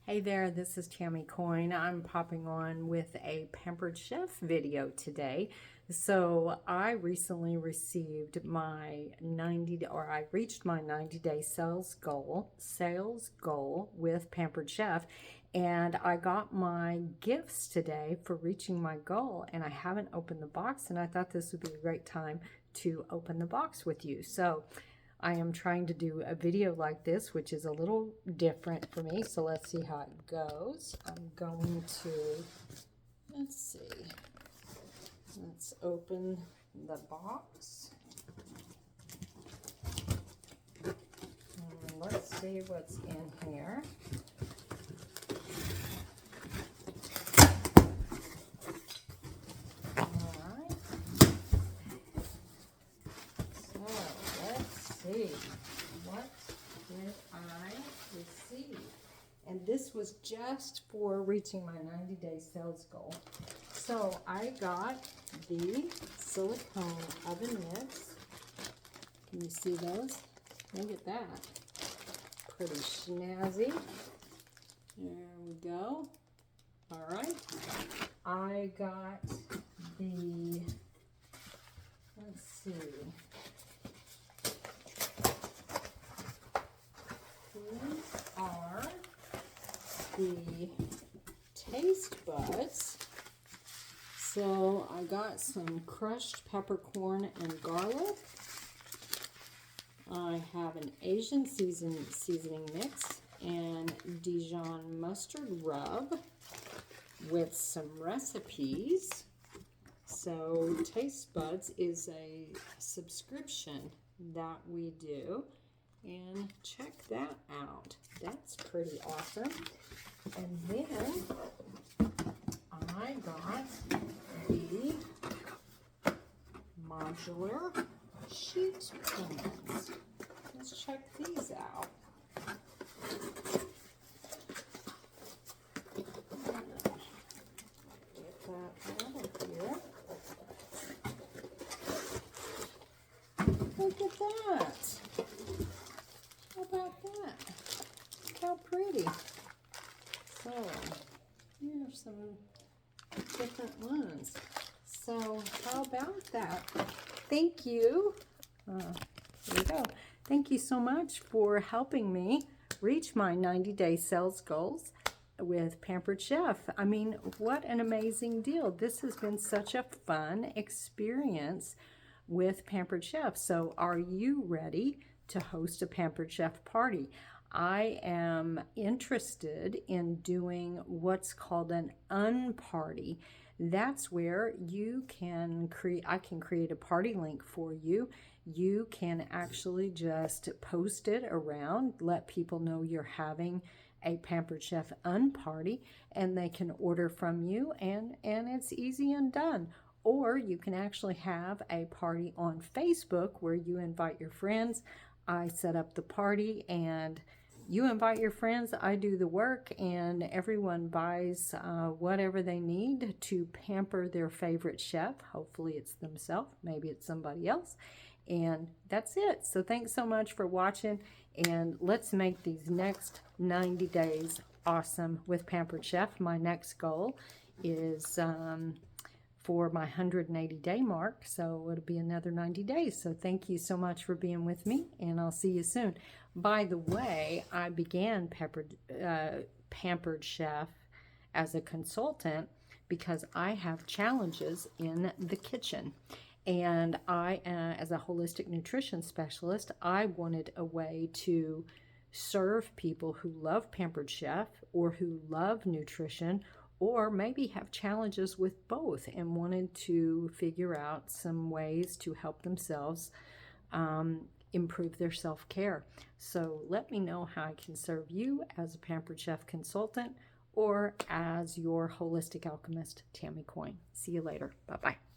Hey there, this is Tammy Coin. I'm popping on with a Pampered Chef video today. So I recently received my I reached my 90-day sales goal with Pampered Chef, and I got my gifts today for reaching my goal, and I haven't opened the box, and I thought this would be a great time to open the box with you. So I am trying to do a video like this, which is a little different for me. So let's see how it goes. I'm going to, let's open the box. And let's see what's in here. What did I receive? And this was just for reaching my 90-day sales goal. So I got the silicone oven mitts. Can you see those? Look at that. Pretty snazzy. There we go. All right. I got the, let's see. These are the taste buds. So I got some crushed peppercorn and garlic. I have an Asian seasoning mix and Dijon mustard rub with some recipes. So Taste Buds is a subscription that we do. And check that out. That's pretty awesome. And then I got the modular sheet pans. Let's check these out. Get that out of here. Look at that. How about that? Look how pretty. So, here's some different ones. So, how about that? Thank you. There you go. Thank you so much for helping me reach my 90-day sales goals with Pampered Chef. I mean, what an amazing deal. This has been such a fun experience with Pampered Chef. So, are you ready to host a Pampered Chef party? I am interested in doing what's called an unparty. That's where you can create, I can create a party link for you. You can actually just post it around, let people know you're having a Pampered Chef unparty, and they can order from you, and it's easy and done. Or you can actually have a party on Facebook where you invite your friends. I set up the party and you invite your friends. I do the work, and everyone buys whatever they need to pamper their favorite chef. Hopefully it's themselves, maybe it's somebody else. And that's it. So thanks so much for watching, and let's make these next 90 days awesome with Pampered Chef. My next goal is for my 180-day mark, so it'll be another 90 days. So thank you so much for being with me, and I'll see you soon. By the way, I began Pampered Chef as a consultant because I have challenges in the kitchen, and I, as a holistic nutrition specialist, I wanted a way to serve people who love Pampered Chef or who love nutrition, or maybe have challenges with both and wanted to figure out some ways to help themselves improve their self-care. So let me know how I can serve you as a Pampered Chef consultant or as your holistic alchemist, Tammy Coin. See you later. Bye-bye.